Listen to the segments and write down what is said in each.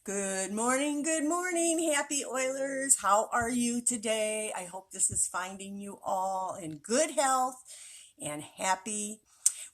Good morning, happy Oilers. How are you today? I hope this is finding you all in good health and happy.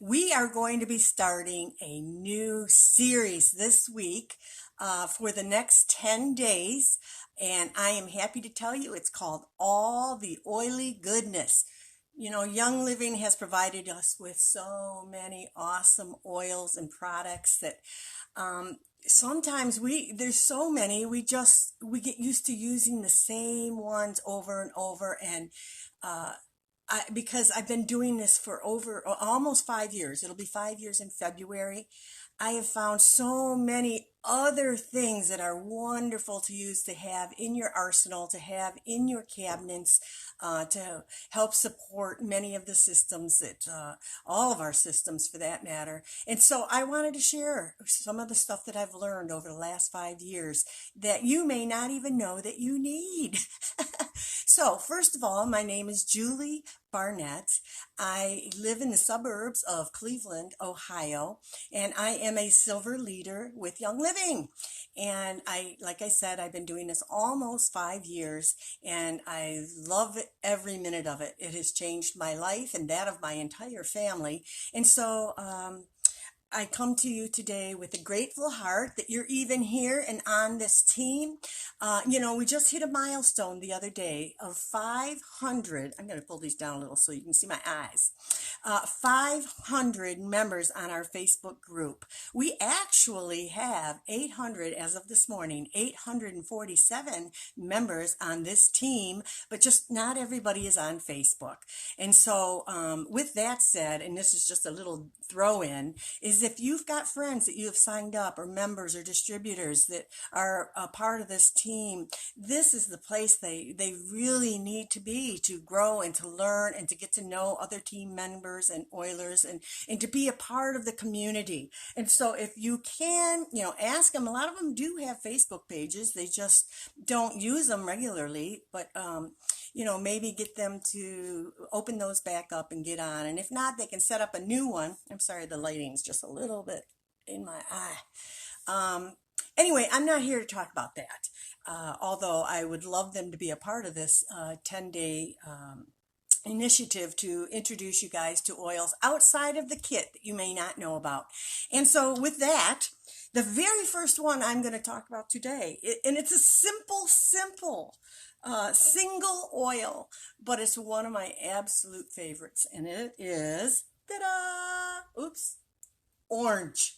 We are going to be starting a new series this week for the next 10 days, and I am happy to tell you it's called All the Oily Goodness. You know, Young Living has provided us with so many awesome oils and products that um, sometimes there's so many we get used to using the same ones over and over and uh, because I've been doing this for over almost 5 years. It'll be 5 years in February. I have found so many other things that are wonderful to use, to have in your arsenal, to have in your cabinets, to help support many of the systems all of our systems for that matter. And so I wanted to share some of the stuff that I've learned over the last 5 years that you may not even know that you need. So, first of all, my name is Julie Barnett. I live in the suburbs of Cleveland, Ohio, and I am a silver leader with Young Living. And like I said, I've been doing this almost 5 years, and I love it, every minute of it. It has changed my life and that of my entire family. And so, I come to you today with a grateful heart that you're even here and on this team. We just hit a milestone the other day of 500. I'm going to pull these down a little so you can see my eyes. 500 members on our Facebook group. We actually have 800, as of this morning, 847 members on this team, but just not everybody is on Facebook. And so, with that said, and this is just a little throw in, is if you've got friends that you have signed up, or members or distributors that are a part of this team, this is the place they really need to be to grow and to learn and to get to know other team members and Oilers and to be a part of the community. And so if you can, ask them. A lot of them do have Facebook pages. They just don't use them regularly, but maybe get them to open those back up and get on. And if not, they can set up a new one. I'm sorry, the lighting's just a little bit in my eye. Anyway, I'm not here to talk about that. Although I would love them to be a part of this 10-day initiative to introduce you guys to oils outside of the kit that you may not know about. And so with that, the very first one I'm going to talk about today, and it's a simple single oil, but it's one of my absolute favorites, and it is, ta-da, oops, orange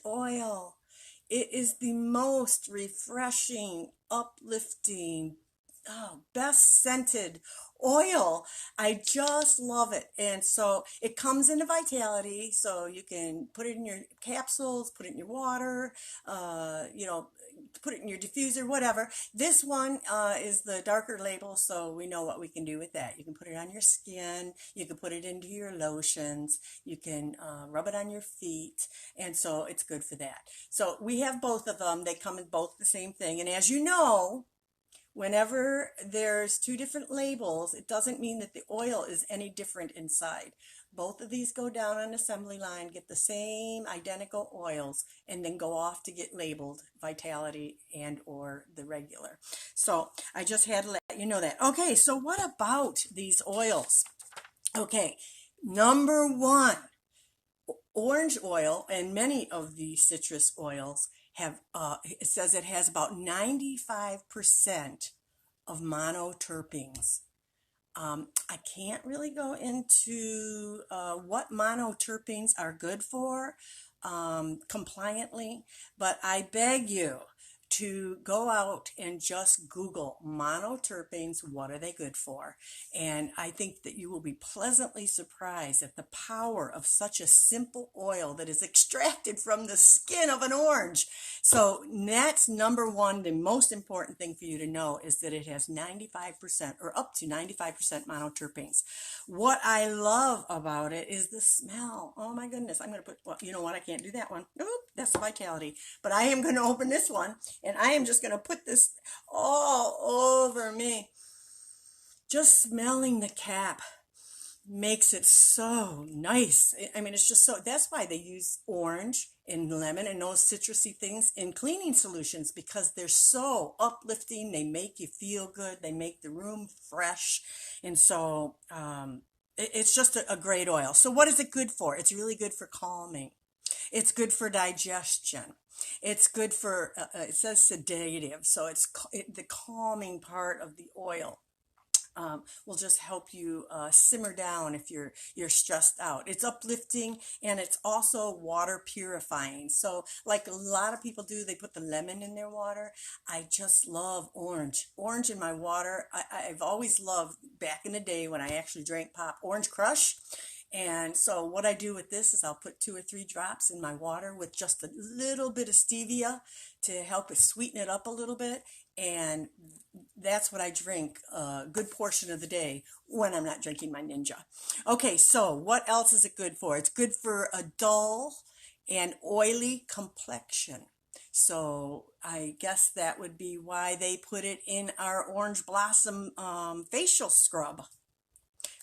oil. It is the most refreshing, uplifting, best scented oil. I just love it. And so it comes in a Vitality, so you can put it in your capsules, put it in your water, put it in your diffuser, whatever. This one is the darker label, so we know what we can do with that. You can put it on your skin, you can put it into your lotions, you can rub it on your feet, and so it's good for that. So we have both of them. They come in both the same thing. And as you know, whenever there's two different labels, it doesn't mean that the oil is any different inside. Both of these go down an assembly line, get the same identical oils, and then go off to get labeled Vitality and or the regular. So I just had to let you know that. Okay, so what about these oils? Okay, number one, orange oil and many of the citrus oils have, it says it has about 95% of monoterpenes. I can't really go into what monoterpenes are good for compliantly, but I beg you to go out and just Google monoterpenes. What are they good for? And I think that you will be pleasantly surprised at the power of such a simple oil that is extracted from the skin of an orange. So that's number one. The most important thing for you to know is that it has 95% or up to 95% monoterpenes. What I love about it is the smell. Oh my goodness. I'm going to put, well, you know what? I can't do that one. Oop, that's the Vitality. But I am going to open this one. And I am just going to put this all over me. Just smelling the cap makes it so nice. I mean, it's just so, that's why they use orange in lemon and those citrusy things in cleaning solutions because they're so uplifting. They make you feel good. They make the room fresh. And so it's just a great oil. So what is it good for? It's really good for calming. It's good for digestion. It's good for, it says sedative. So the calming part of the oil will just help you simmer down if you're stressed out. It's uplifting and it's also water purifying. So like a lot of people do, they put the lemon in their water. I just love orange. Orange in my water. I've always loved back in the day when I actually drank pop, Orange Crush. And so what I do with this is I'll put 2 or 3 drops in my water with just a little bit of stevia to help it sweeten it up a little bit. And that's what I drink a good portion of the day when I'm not drinking my Ninja. Okay, so what else is it good for? It's good for a dull and oily complexion. So I guess that would be why they put it in our Orange Blossom facial scrub,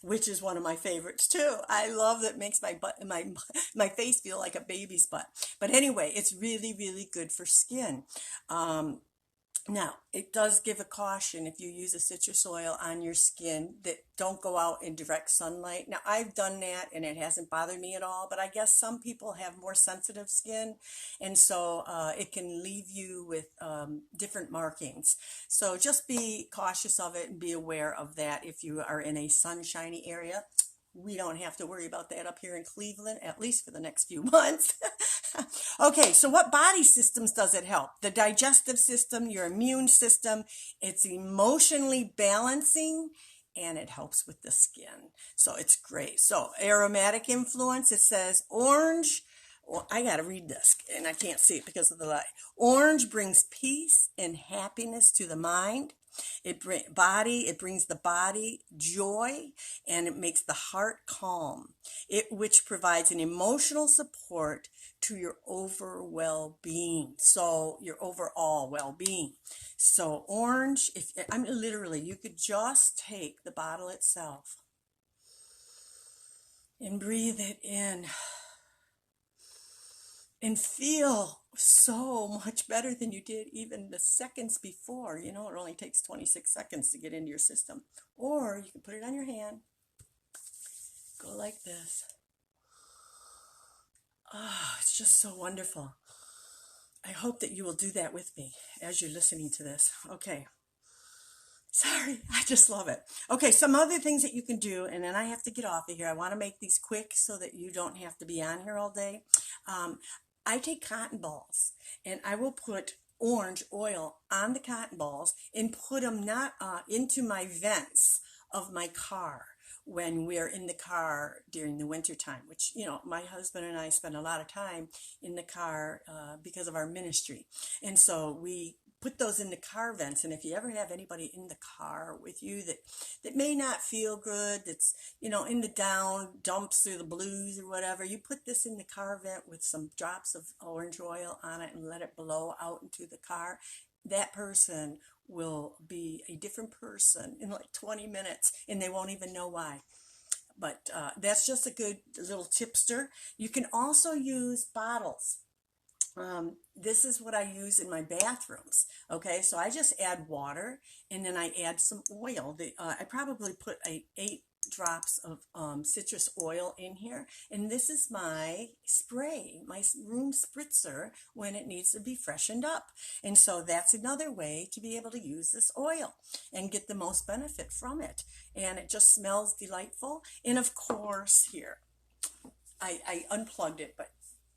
which is one of my favorites too. I love that. It makes my face feel like a baby's butt. But anyway, it's really, really good for skin. Now, it does give a caution if you use a citrus oil on your skin that don't go out in direct sunlight. Now, I've done that and it hasn't bothered me at all, but I guess some people have more sensitive skin, and so it can leave you with different markings. So just be cautious of it and be aware of that if you are in a sunshiny area. We don't have to worry about that up here in Cleveland, at least for the next few months. Okay, so what body systems does it help? The digestive system, your immune system. It's emotionally balancing, and it helps with the skin. So it's great. So aromatic influence, it says orange. Well, I got to read this, and I can't see it because of the light. Orange brings peace and happiness to the mind. It brings the body joy, and it makes the heart calm. Which provides an emotional support to your overall well-being. So your overall well-being. So orange, literally, you could just take the bottle itself and breathe it in and feel so much better than you did even the seconds before. You know, it only takes 26 seconds to get into your system. Or you can put it on your hand, go like this. It's just so wonderful. I hope that you will do that with me as you're listening to this. Okay. Sorry, I just love it. Okay, some other things that you can do, and then I have to get off of here. I want to make these quick so that you don't have to be on here all day. I take cotton balls and I will put orange oil on the cotton balls and put them not into my vents of my car when we're in the car during the winter time, which, you know, my husband and I spend a lot of time in the car because of our ministry. And so we put those in the car vents. And if you ever have anybody in the car with you that may not feel good, that's, you know, in the dumps through the blues or whatever, you put this in the car vent with some drops of orange oil on it and let it blow out into the car. That person will be a different person in like 20 minutes and they won't even know why. But that's just a good little tipster. You can also use bottles. This is what I use in my bathrooms. Okay, so I just add water and then I add some oil. I probably put 8 drops of citrus oil in here, and this is my spray, my room spritzer when it needs to be freshened up. And so that's another way to be able to use this oil and get the most benefit from it. And it just smells delightful. And of course, here I unplugged it, but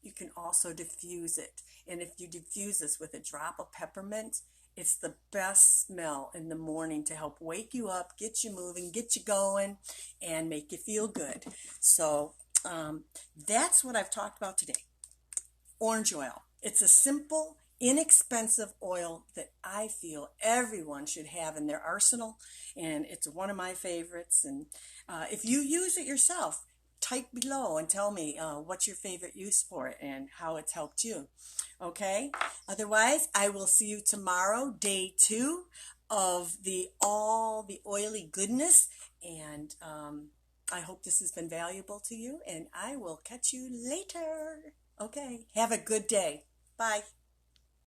you can also diffuse it. And if you diffuse this with a drop of peppermint, it's the best smell in the morning to help wake you up, get you moving, get you going, and make you feel good. So that's what I've talked about today. Orange oil. It's a simple, inexpensive oil that I feel everyone should have in their arsenal, and it's one of my favorites. And if you use it yourself, type below and tell me what's your favorite use for it and how it's helped you. Okay? Otherwise, I will see you tomorrow, day 2 of all the oily goodness. And I hope this has been valuable to you, and I will catch you later. Okay. Have a good day. Bye.